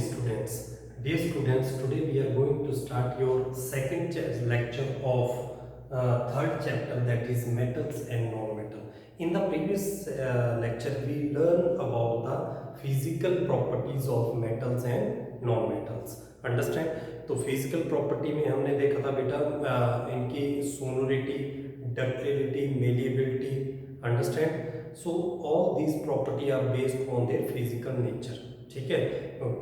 students. Dear students, today we are going to start your second lecture of third chapter, that is metals and non-metal. In the previous lecture, we learned about the physical properties of metals and non-metals. Understand? तो physical property में हमने देखा था बेटा इनकी sonority, ductility, malleability. Understand? So all these property are based on their physical nature. ठीक है,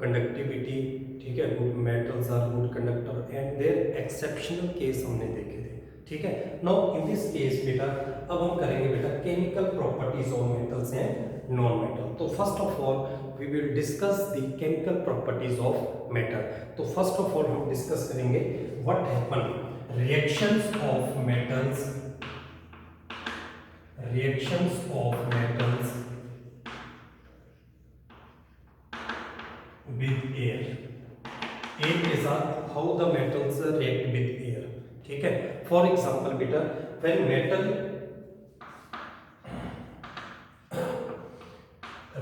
conductivity, ठीक है, good metals are good conductor and their exceptional case हमने देखे थे. ठीक है, नाउ इन दिस केस बेटा अब हम करेंगे बेटा chemical properties of metals and non metal. तो first of all we will discuss the chemical properties of metal. तो फर्स्ट ऑफ ऑल हम डिस्कस करेंगे what happen reactions of metals, reactions of metals with air. air के साथ how the metals react with air. ठीक है, for example बेटा when metal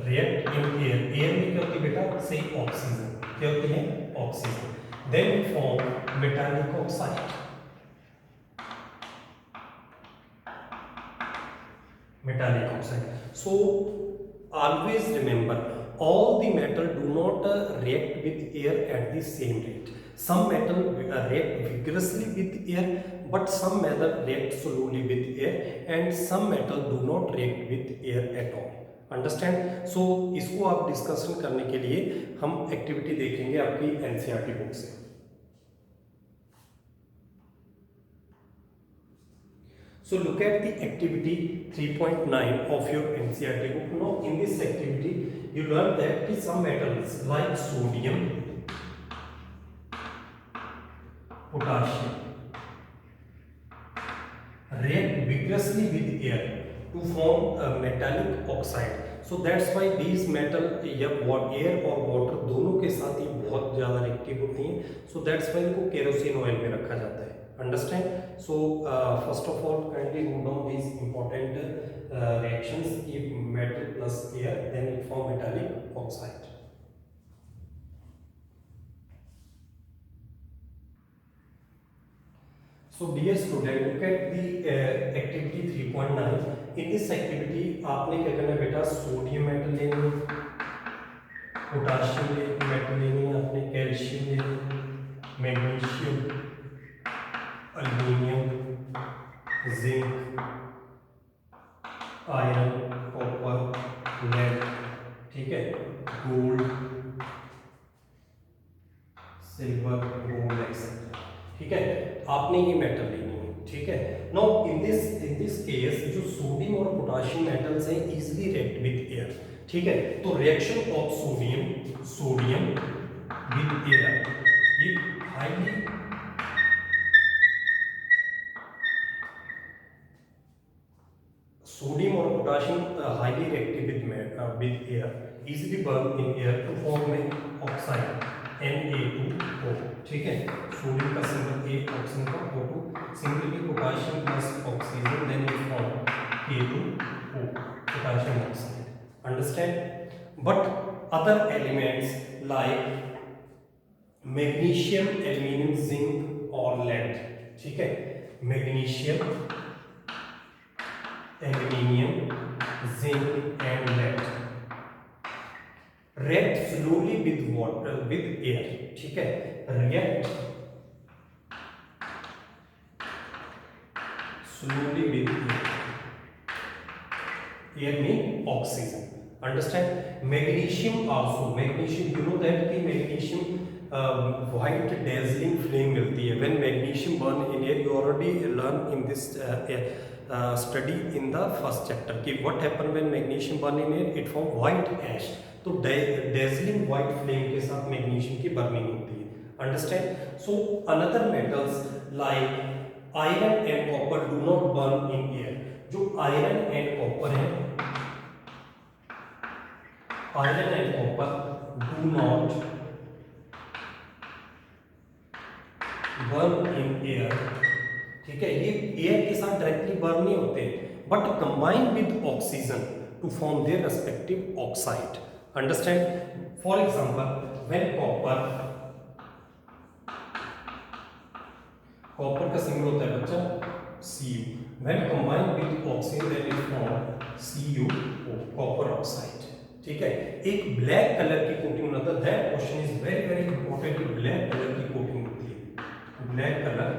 react in air, air में क्या होती है बेटा, say oxygen, क्या होती है oxygen, then we form metallic oxide. Metallic oxide. So always remember all the metal do not react with air at the same rate. Some metal react vigorously with air, but some metal react slowly with air, and some metal do not react with air at all. Understand? So इसको आप discussion करने के लिए हम activity देखेंगे आपकी NCERT book से. So look at the activity 3.9 of your NCERT book. Now in this activity you learn that some metals like sodium, potassium react vigorously with air to form a metallic oxide. So that's why these metal या air और water दोनों के साथ ये बहुत ज़्यादा reactive होती हैं. So that's why इनको केरोसिन ऑयल में रखा जाता है. Understand? So first of all kindly note down these important reactions. If metal plus air then it form metallic oxide. So dear student, look at the activity 3.9. In this activity आपने क्या करना है बेटा, sodium metal लेनी है, potassium metal लेनी है, आपने कैल्शियम लेनी है, magnesium, aluminium, zinc, iron, copper, lead, ठीक है, गोल्ड, सिल्वर, गोल्ड एक्सेट्रा. ठीक है, आपने ये मेटल लेनी है. ठीक है, नाउ इन दिस केस जो सोडियम और पोटाशियम मेटल्स हैं इजीली रिएक्ट विद एयर. ठीक है, तो reaction of sodium with air ये highly sodium or potassium highly reactive with air, easily burn in air to form an oxide Na2O. ठीक है, sodium का सिंबल A, ऑक्सीजन का O2. Similarly potassium plus oxygen then we form K2O, potassium oxide. Understand? But other elements like magnesium, aluminium, zinc और lead. ठीक है, magnesium, aluminium, zinc and lead react slowly with water with air. ठीक है, react slowly with air. Air mean oxygen. Understand? Magnesium also. Magnesium, you know that the magnesium white dazzling flame मिलती है. When magnesium burn in air, you already learn in this study in the first chapter कि what happen when magnesium burn in air, it form white ash. तो dazzling white flame के साथ magnesium की burning होती है. Understand? So another metals like iron and copper do not burn in air. जो iron and copper है, iron and copper do not burn in air. ठीक है, ये एयर के साथ डायरेक्टली बर्न नहीं होते but combine with oxygen to form their respective oxide. Understand? For example when copper, copper का सिंबल होता है बच्चा Cu, when combine with oxygen that is form CuO, copper oxide. ठीक है, एक ब्लैक कलर की कोटिंग होता है। That question is very very important कि ब्लैक कलर की कोटिंग होती है, ब्लैक कलर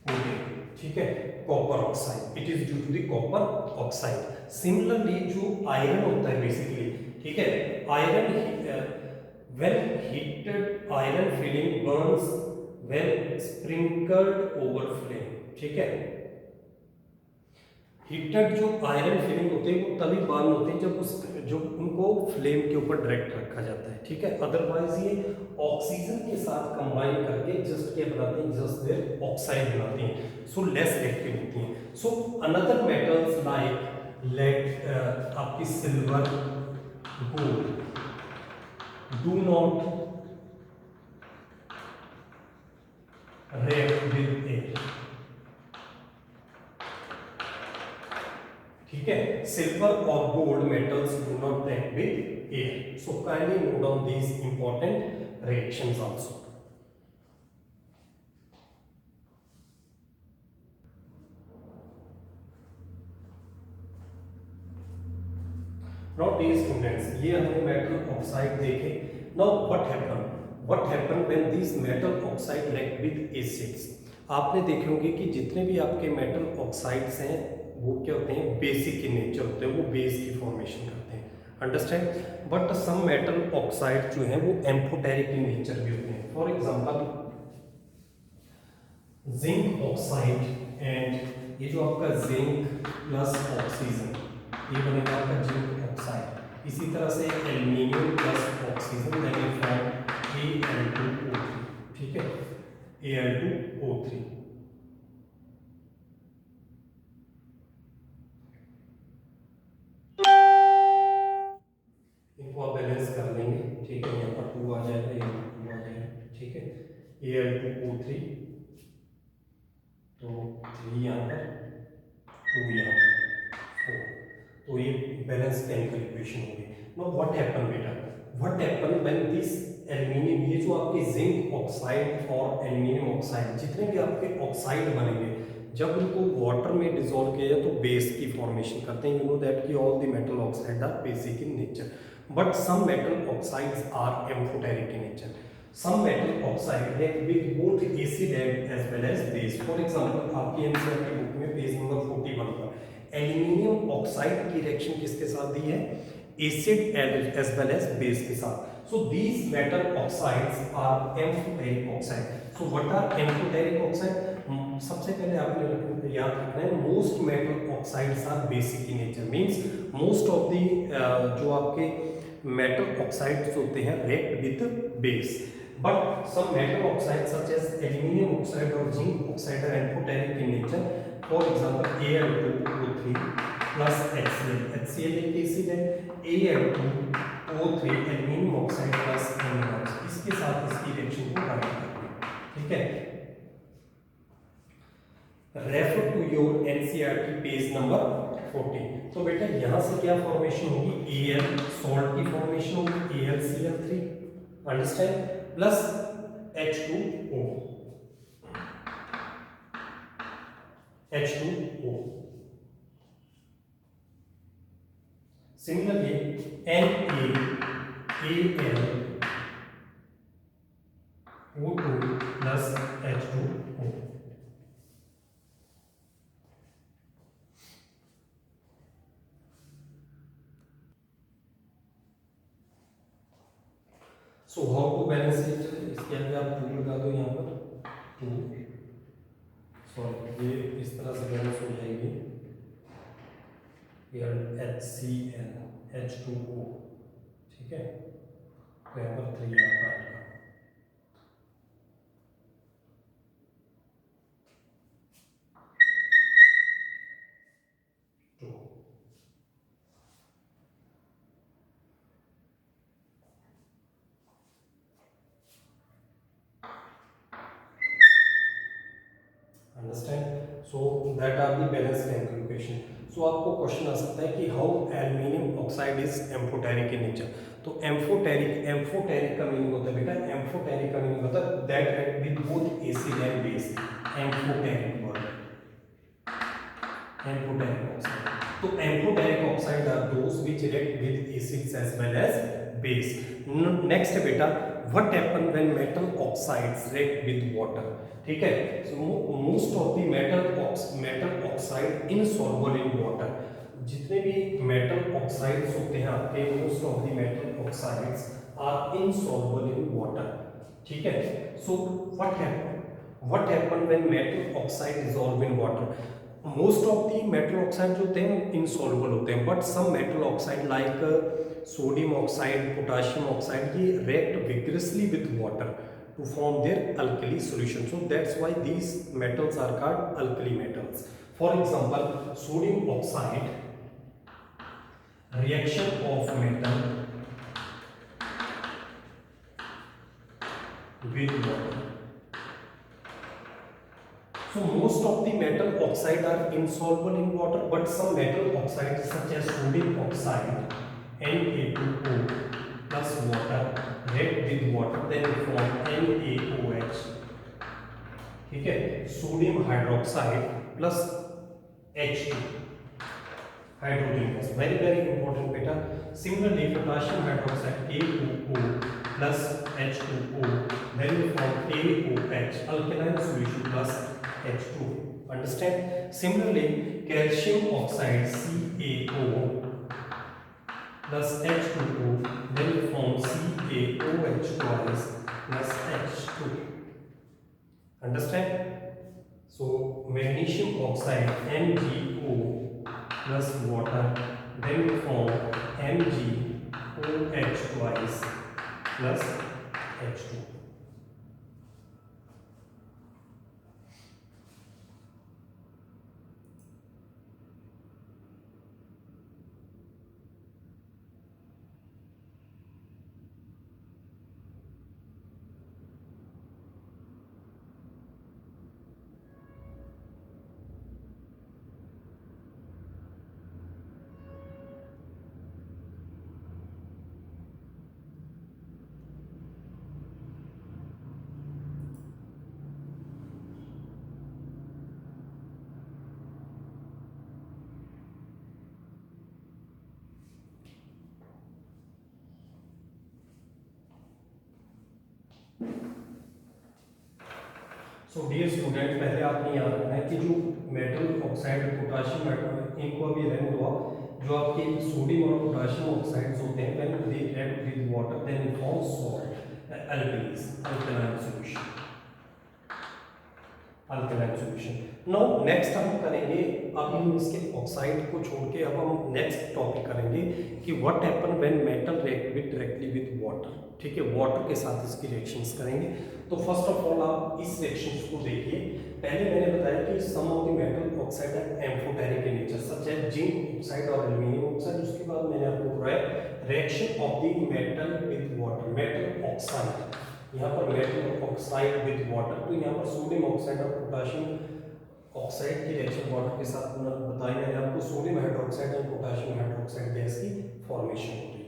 कोटिंग। ठीक है, copper oxide, it is due to the copper oxide. Similarly जो आयरन होता है बेसिकली, ठीक है, iron when heated iron filling burns when sprinkled over flame। ठीक है, हीटेड जो आयरन फिलिंग होते हैं वो तभी बर्न होते हैं जब उस जो उनको फ्लेम के ऊपर डायरेक्ट रखा जाता है। ठीक है, अदरवाइज ये ऑक्सीजन के साथ कंबाइन करके जस्ट क्या बनाते हैं, जस्ट देयर ऑक्साइड बनाते हैं, सो लेस रिएक्टिव होती हैं। So another metals like lead, आपकी silver, gold do not react with air। ठीक है, सिल्वर और gold metals do not react with air, so kindly note down these important reactions also। Now dear students, ये हमने metal oxide देखे। Now what happen when these metal oxide react with acids। आपने देखे होंगे कि जितने भी आपके मेटल ऑक्साइड्स हैं वो क्या होते हैं, बेसिक इन नेचर होते हैं, वो बेस की फॉर्मेशन करते हैं, understand. But some metal oxide जो है वो एम्फोटेरिक इन नेचर भी होते हैं। For example zinc oxide and, ये जो आपका जिंक प्लस ऑक्सीजन, ये बनेगा आपका जिंक ऑक्साइड। इसी तरह से aluminium plus oxygen then you form Al2O3। ठीक है, Al2O3। इनको आप बैलेंस कर लेंगे। ठीक है, यहाँ पर 2 आ जाएगा, यहाँ पर 2 आ जाएगा। ठीक है, Al2O3, तो 3 यहाँ पर, 2 यहाँ पर, 4, तो ये बैलेंस केमिकल इक्वेशन हो गई। नाउ व्हाट हैपन बेटा, what happen when this aluminium, ये जो आपके जिंक ऑक्साइड और एल्यूमिनियम ऑक्साइड जितने भी आपके ऑक्साइड बनेंगे, जब उनको वाटर में डिसॉल्व किया जाए तो बेस की फॉर्मेशन करते हैं। यू नो दैट कि all the metal oxide are basic in nature, but some metal oxides are amphoteric in nature. Some metal oxide react with both acid as well as base। For example, आपकी NCERT book में page number 41 पर aluminium oxide की reaction किसके साथ दी है, acid as well as base के साथ। So these metal oxides are amphoteric oxide. So what are amphoteric oxide, सबसे पहले आपने याद रखना है most metal oxides are basic in nature, means most of the जो आपके मेटल ऑक्साइड्स होते हैं react with base. But some metal oxides such as aluminium oxide or zinc oxide are amphoteric in nature। For example, Al2O3 plus HCl, HCl एक acid है, Al2O3 aluminium oxide plus NaOH, इसके साथ इसकी reaction को bind करते हैं। ठीक है, refer to your NCERT page number 14। तो बेटा यहाँ से क्या फॉर्मेशन होगी, Al सॉल्ट की फॉर्मेशन होगी, AlCl3, understand, plus H2O, H2O। Similarly, NaAlO2 plus H2O। So how to balance it, इसके आगे आप 2 लगा दो, यहाँ पर 2, सॉरी ये इस तरह से बैलेंस हो जाएगी, HCl H2O। ठीक है, तो यहाँ पर 3 आता है। Understand? So that are the balance chemical equation। सो आपको क्वेश्चन आ सकता है कि how aluminium oxide is amphoteric in nature. तो एम्फोटेरिक का मीनिंग होता है बेटा, एम्फोटेरिक का मीनिंग होता है that react with both acid and base. Amphoteric word, amphoteric oxide. तो amphoteric oxide are those which react with acids as well as base. Next है बेटा, what happen when metal oxides react with water. ठीक है, so most of the metal oxide insoluble in water. जितने भी metal oxides होते हैं आपके, most of the metal oxides are insoluble in water. ठीक है, so what happen when metal oxide dissolve in water. Most of the metal oxide जो होते हैं इनसॉल्युबल होते हैं, but some metal oxide like sodium oxide, potassium oxide, ये react vigorously with water to form their alkali solution. So that's why these metals are called alkali metals. For example, sodium oxide, reaction of metal with water. So most of the metal oxide are insoluble in water, but some metal oxides such as sodium oxide, Na2O plus water react with water, then form NaOH. ठीक है, sodium hydroxide plus H2 hydrogen gas, very very important बेटा। Similarly potassium hydroxide AOO plus H2O, then we form AOH alkaline solution plus H2, understand? Similarly calcium oxide CaO plus H2O, then we form CaOH twice plus H2, understand? So magnesium oxide MgO plus water, then we form MgOH twice plus H2. So dear student, पहले आपने याद रखना है कि जो metal oxide, potassium hydroxide, इनको अभी रहने दो आप। जो आपके सोडियम और पोटेशियम ऑक्साइड्स होते हैं, when they react with water then form salt, alkalis, alkaline solution, alkaline solution. Now next हम करेंगे, अभी हम इसके ऑक्साइड को छोड़ के अब हम नेक्स्ट टॉपिक करेंगे कि what happen when metal react with directly with water. ठीक है, वाटर के साथ इसकी रिएक्शंस करेंगे। तो फर्स्ट ऑफ ऑल आप इस रिएक्शंस को देखिए। पहले मैंने बताया कि some of the metal oxide are amphoteric in nature such as zinc oxide और एल्युमिनियम ऑक्साइड। उसके बाद मैंने आपको बताया reaction of the metal with water, metal oxide, यहाँ पर मेटल ऑक्साइड विद वाटर, तो यहाँ पर सोडियम ऑक्साइड और पोटेशियम ऑक्साइड की रिएक्शन वाटर के साथ बताई मैंने आपको। सोडियम हाइड्रोक्साइड और पोटेशियम हाइड्रोक्साइड गैस की फॉर्मेशन होती है।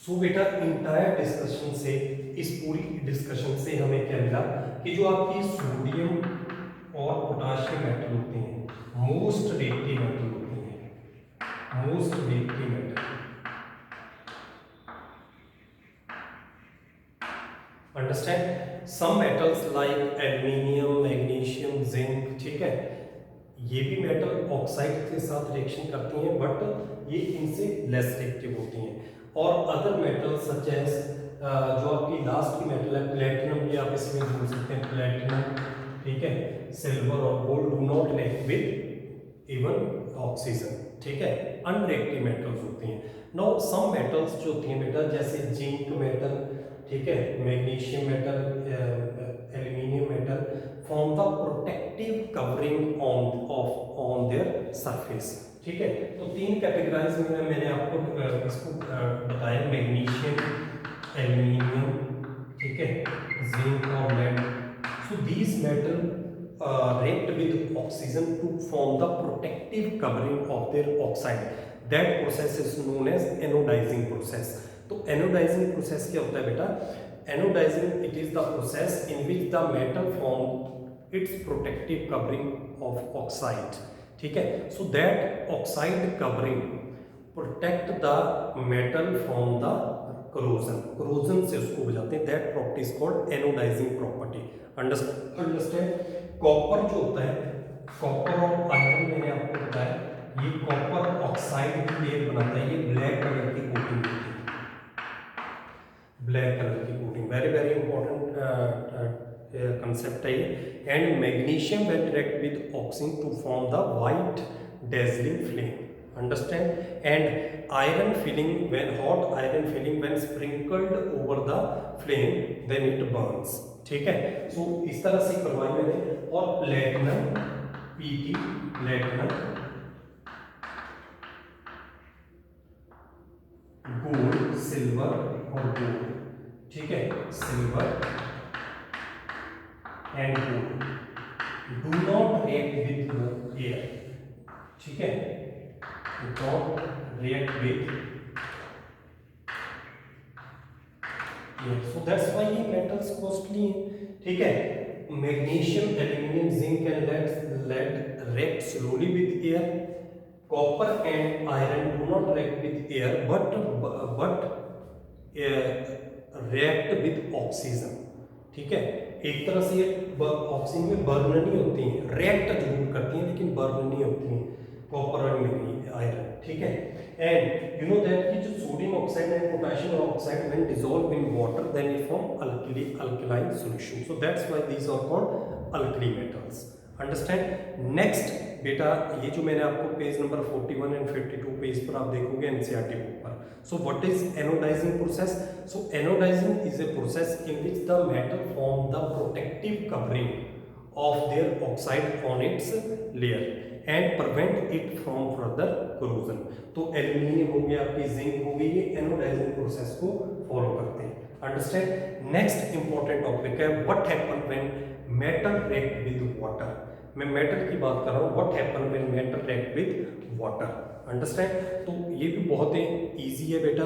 सो बेटा इंटायर डिस्कशन से, इस पूरी डिस्कशन से हमें क्या मिला कि जो आपकी सोडियम और पोटेशियम मेटल होते हैं, मोस्ट रिएक्टिव मेटल होते हैं, most reactive metal, understand? Some metals like aluminium, magnesium, zinc, ठीक है, ये भी मेटल ऑक्साइड के साथ रिएक्शन करती हैं, बट ये इनसे लेस रिएक्टिव होती हैं। और अदर मेटल सच एज जो आपकी लास्ट की मेटल है प्लेटिनम, भी आप इसमें बोल सकते हैं प्लेटिनम, ठीक है, सिल्वर और gold do not react with even oxygen, ठीक है, अनरिएक्टिव मेटल्स होती हैं। नाउ सम मेटल्स जो होती हैं बेटा, जैसे जिंक मेटल, ठीक है, magnesium metal, aluminium metal, form the protective covering on their surface, ठीक है। तो तीन कैटेगराइज में मैंने आपको इसको बताया, मैग्नीशियम, एल्युमिनियम, ठीक है, जिंक और lead. So these metal react with oxygen to form the protective covering of their oxide. That process is known as anodizing process. तो anodizing process क्या होता है बेटा? Anodizing, it is the process in which the metal form its protective covering of oxide. ठीक है? So that oxide covering protect the metal from the corrosion. corrosion से उसको बचाते हैं. That property is called anodizing property. Understand? Copper जो होता है, copper और आयरन मैंने आपको बताया, ये कॉपर ऑक्साइड की लेयर बनाता है. ये ब्लैक कलर की कोटिंग होती है, ब्लैक कलर की coating. Very very important concept है ये. And magnesium will react with oxygen to form the white dazzling flame. Understand? And iron filing, when hot iron filing when sprinkled over the flame then it burns. ठीक है? So इस तरह से करवाई मैंने. और platinum, PT, platinum, gold, silver और gold. ठीक है? Silver and gold do not react with air. ठीक है? Don't react with air. So that's why ये मेटल्स कॉस्टली हैं. ठीक है? Magnesium, aluminium, zinc and lead react slowly with air. Copper and iron do not react with air but react with oxygen. ठीक है? एक तरह से ये ऑक्सीजन में बर्न नहीं होती हैं, रिएक्ट जरूर करती हैं लेकिन बर्न नहीं होती हैं, कॉपर और मैग्नीशियम, आयरन. ठीक है? एंड यू नो दैट कि जो sodium oxide and potassium oxide when dissolve in water then it form alkaline solution. So that's why these are called alkali metals. Understand? Next बेटा, ये जो मैंने आपको पेज नंबर 41 एंड 52 पेज पर आप देखोगे एनसीईआरटी बुक पर. So what is anodizing process? So anodizing is a process in which the metal form the protective covering of their oxide on its layer and prevent it from further corrosion. तो aluminium हो गया, आपकी zinc हो गई, ये anodising process को follow करते हैं. अंडरस्टैंड? नेक्स्ट इंपॉर्टेंट टॉपिक है what happen when metal react with water. मैं मेटल की बात कर रहा हूँ. What happen when metal react with water. Understand? तो ये भी बहुत ही ईजी है बेटा.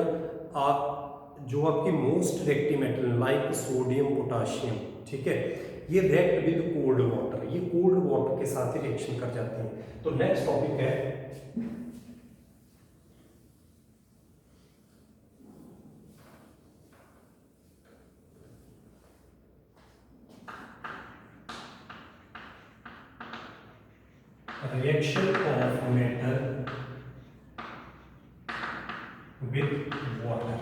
जो आपकी most reactive metal like sodium, potassium, ठीक है, ये रिएक्ट विद कोल्ड वाटर. ये कोल्ड वाटर के साथ ही रिएक्शन कर जाते हैं. तो नेक्स्ट टॉपिक है reaction of metal with water.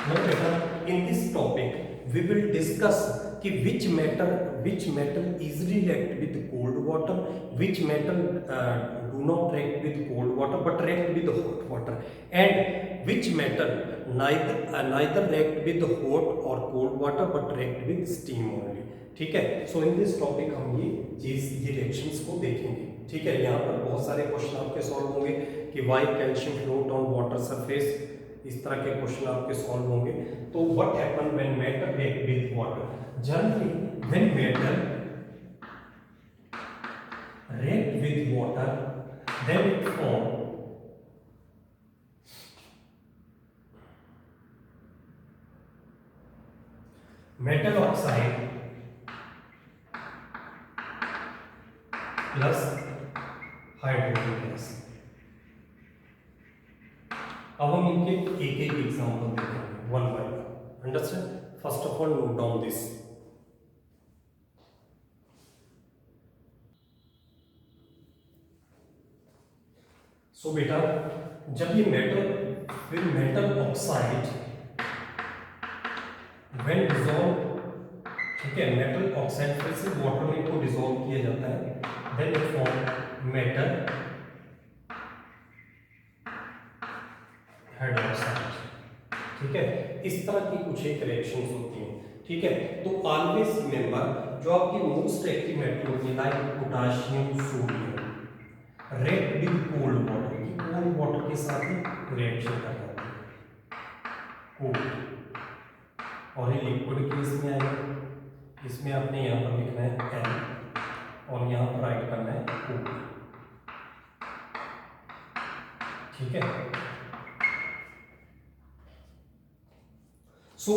Now beta, in this topic we will discuss कि which metal easily react with cold water, which metal do not react with cold water but react with hot water, and which metal neither react with hot or cold water but react with steam only. ठीक है? सो in this topic हम ये reactions को देखेंगे. ठीक है? यहाँ पर बहुत सारे क्वेश्चन आपके सॉल्व होंगे कि why calcium float on water surface, इस तरह के क्वेश्चन आपके सॉल्व होंगे. तो what happen when metal react with water? Generally when metal react with water then it form metal oxide plus hydrogen gas. अब हम इनके एक एक एग्जांपल देखेंगे one by one. Understand? First of all note down this. So बेटा, जब ये metal oxide when dissolve, ठीक है, मेटल ऑक्साइड फिर से वाटर में को डिसॉल्व किया जाता है, then it form metal hydroxide. ठीक है? इस तरह की कुछ एक रिएक्शंस होती हैं. ठीक है? तो ऑलवेज रिमेंबर जो आपकी मोस्ट रिएक्टिव मेटल होती है like potassium, sodium react with cold water. ये कोल्ड वाटर के साथ ही रिएक्शन कर जाती है कोल्ड, और ये लिक्विड केस में आएगा, इसमें आपने यहाँ पर लिखना है L और यहाँ पर राइट करना है O, ठीक है। सो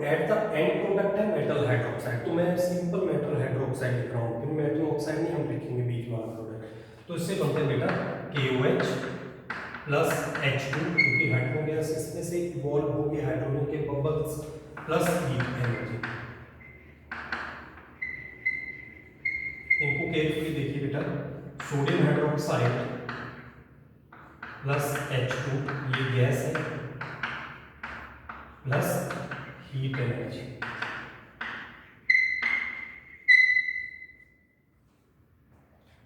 एट द एंड प्रोडक्ट है मेटल हाइड्रोक्साइड, तो मैं सिंपल मेटल हाइड्रोक्साइड लिख रहा हूँ, फिर मेटल ऑक्साइड नहीं हम लिखेंगे बीच वाला प्रोडक्ट। तो इससे बनता है बेटा KOH प्लस H2, क्योंकि हाइड्रोजन गैस इसमें से इवॉल्व होगी हाइड्रोजन के बबल्स प्लस हीट एनर्जी। इनको केयरफुली देखिए बेटा, सोडियम हाइड्रोक्साइड प्लस H2 ये गैस है plus heat energy.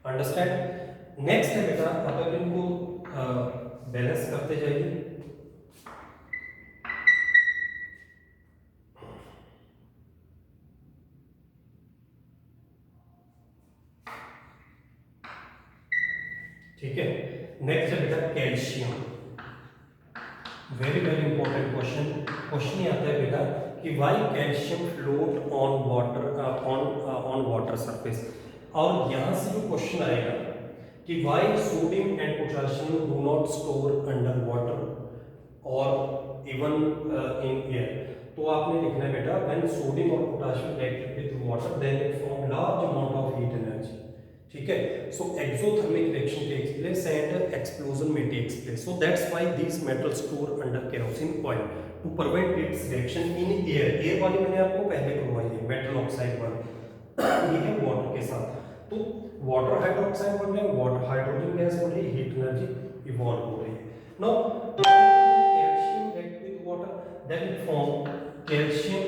Understand. Next है बेटा, अब इनको बैलेंस करते जाइए। ठीक है, नेक्स्ट है बेटा calcium. Very very important question ये आता है बेटा कि why calcium float on water on water surface. और यहां से जो क्वेश्चन आएगा कि why sodium and potassium do not store under water और इवन इन एयर। तो आपने लिखना है बेटा व्हेन सोडियम और potassium react with water then it form large amount of heat energy. ठीक है, so exothermic reaction takes place and explosion में takes place, so that's why these metals store under kerosene oil to prevent its reaction in air. Air वाली मैंने आपको पहले करवाई है, metal oxide वाली ये है वाटर के साथ। तो वाटर हाइड्रोक्साइड बन रहे हैं, वाटर हाइड्रोजन गैस बन रही है, हीट एनर्जी इवॉल्व हो रही है। Now calcium react with water, then it form calcium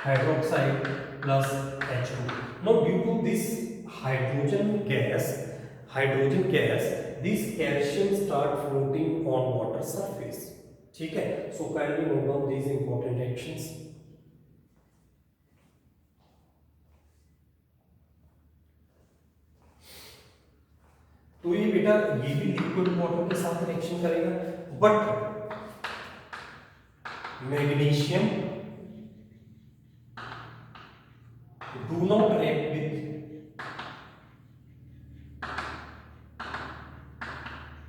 hydroxide plus H2. Now due to this hydrogen gas, this calcium start floating on water surface. ठीक है, so kindly note down these important actions. तो ये बेटा ये भी liquid water के साथ reaction करेगा, but magnesium do not react with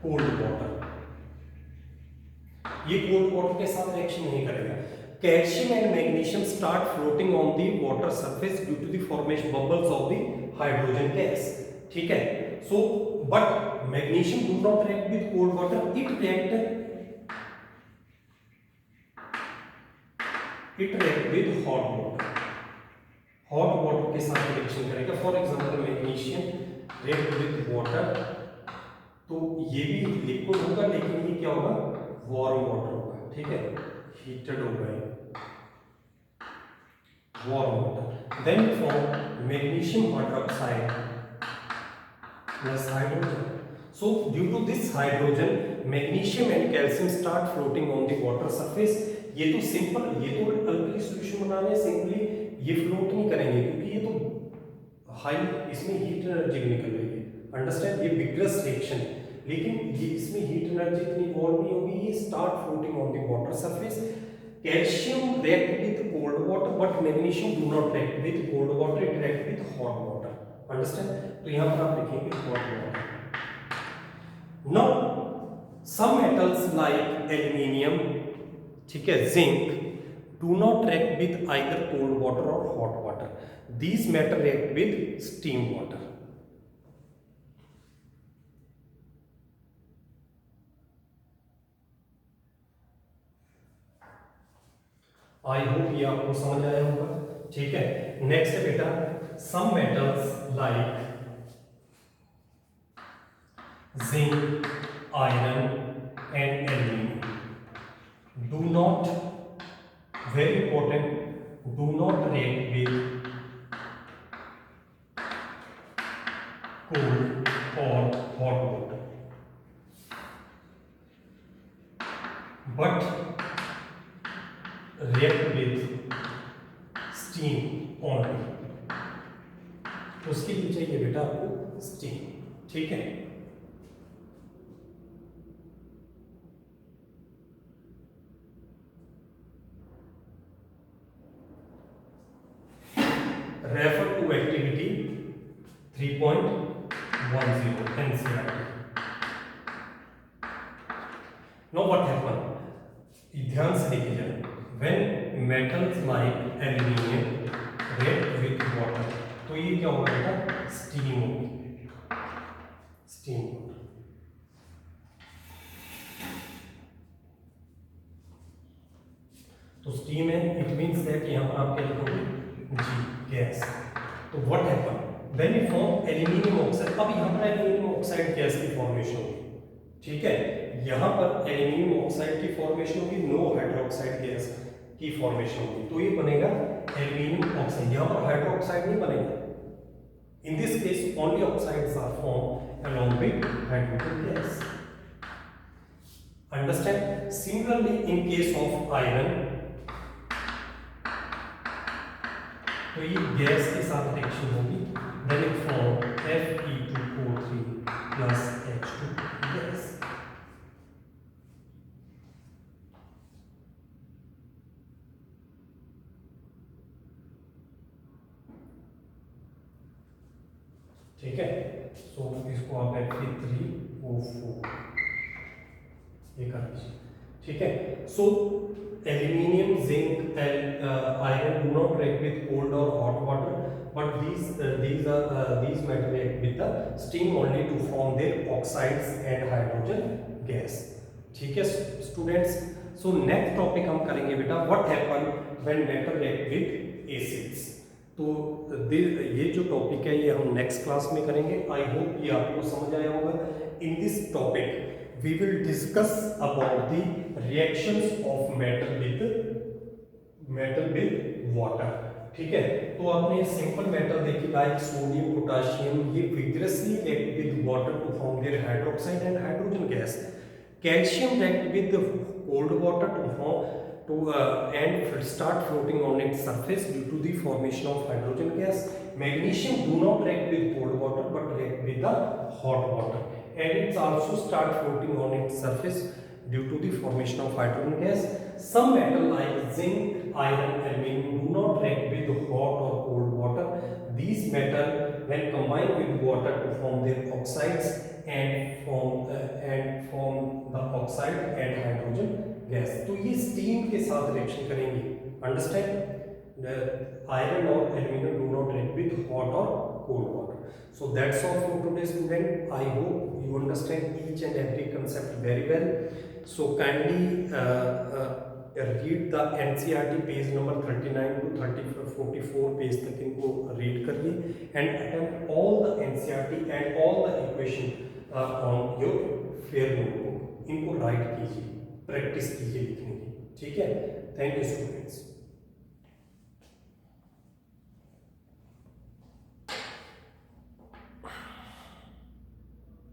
cold water, ये कोल्ड वाटर के साथ रिएक्शन नहीं करेगा। Calcium and magnesium start floating on the water surface due to the formation bubbles of the hydrogen gas. ठीक है, so but magnesium do not react with cold water, it react with hot water, hot water के साथ reaction करेगा। For example magnesium react with water, तो ये भी liquid होगा लेकिन ये क्या होगा, वार्म वाटर होगा। ठीक है, हीटेड होगा, warm water. Then form magnesium hydroxide plus hydrogen. So due to this hydrogen, magnesium and calcium start floating on the water surface. ये तो सिंपल, ये तो अल्कली सॉल्यूशन बनाने सिंपली ये फ्लोट नहीं करेंगे क्योंकि ये तो हाई इसमें हीट एनर्जी भी निकल रही है। अंडरस्टैंड, ये विग्रस रिएक्शन, लेकिन ये इसमें हीट एनर्जी इतनी इवॉल्व नहीं होगी, ये start floating on the water surface. Calcium react with cold water but magnesium do not react with cold water, it react with hot water. Understand, तो यहां पर आप लिखेंगे hot water. Now, some metals like aluminium, ठीक है, zinc, do not react with either cold water or hot water. These metals react with steam water. I hope ये आपको समझ आया होगा। ठीक है, नेक्स्ट है बेटा some metals like zinc, iron and aluminum do not, very important, do not react with cold or hot water but react with steam only। उसके लिए चाहिए बेटा आपको स्टीम। ठीक है, refer to activity 3.10 NCERT. Now what happened? ध्यान से देखिए जरा, when metals like aluminium react with water, तो ये क्या होगा बेटा? स्टीम होगी, स्टीम। तो स्टीम है, इट मीन्स दैट यहाँ पर आप क्या लिखोगे? जी, गैस। तो what happen when you form aluminium oxide, अब यहाँ पर एल्यूमिनियम ऑक्साइड गैस की फॉर्मेशन होगी, ठीक है, यहाँ पर एल्यूमिनियम ऑक्साइड की फॉर्मेशन होगी, नो हाइड्रोक्साइड गैस की फॉर्मेशन होगी, तो ये बनेगा एल्यूमिनियम ऑक्साइड। यहाँ पर हाइड्रोक्साइड नहीं बनेगा, in this case only oxides are form along with hydrogen gas. Understand? Similarly, in case of iron, तो ये गैस के साथ रिएक्शन होगी, then it form Fe2O3 plus H2 gas. ठीक है, सो इसको आप Fe3O4 ये कर दीजिए, ठीक है। So aluminium, zinc, iron do not react with cold or hot water, but these metal react with the steam only to form their oxides and hydrogen gas, ठीक है स्टूडेंट्स। सो नेक्स्ट टॉपिक हम करेंगे बेटा, what happen when metal react with acids. तो ये जो topic है ये हम नेक्स्ट क्लास में करेंगे। आई होप ये आपको समझ आया होगा। In this topic we will discuss about the reactions of metal with water, ठीक है। तो आपने सिंपल मेटल देखी लाइक सोडियम, पोटाशियम, ये vigorously react with water to form their hydroxide and hydrogen gas. Calcium react with cold water to form and start floating on its surface due to the formation of hydrogen gas. Magnesium do not react with cold water but react with the hot water, and it also start floating on its surface due to the formation of hydrogen gas. Some metal like zinc, iron, aluminium do not react with hot or cold water. These metal when combined with water to form their oxides and form the oxide and hydrogen gas. तो ये steam के साथ reaction करेंगे, understand? The iron or aluminium do not react with hot or cold water. So that's all for today, student. I hope you understand each and every concept very well. So kindly read the NCERT page number 39 to 44 page तक इनको read करिए and attempt all the NCERT and all the equation on your fair notebook. इनको write कीजिए, practice कीजिए लिखने की, ठीक है। Thank you students.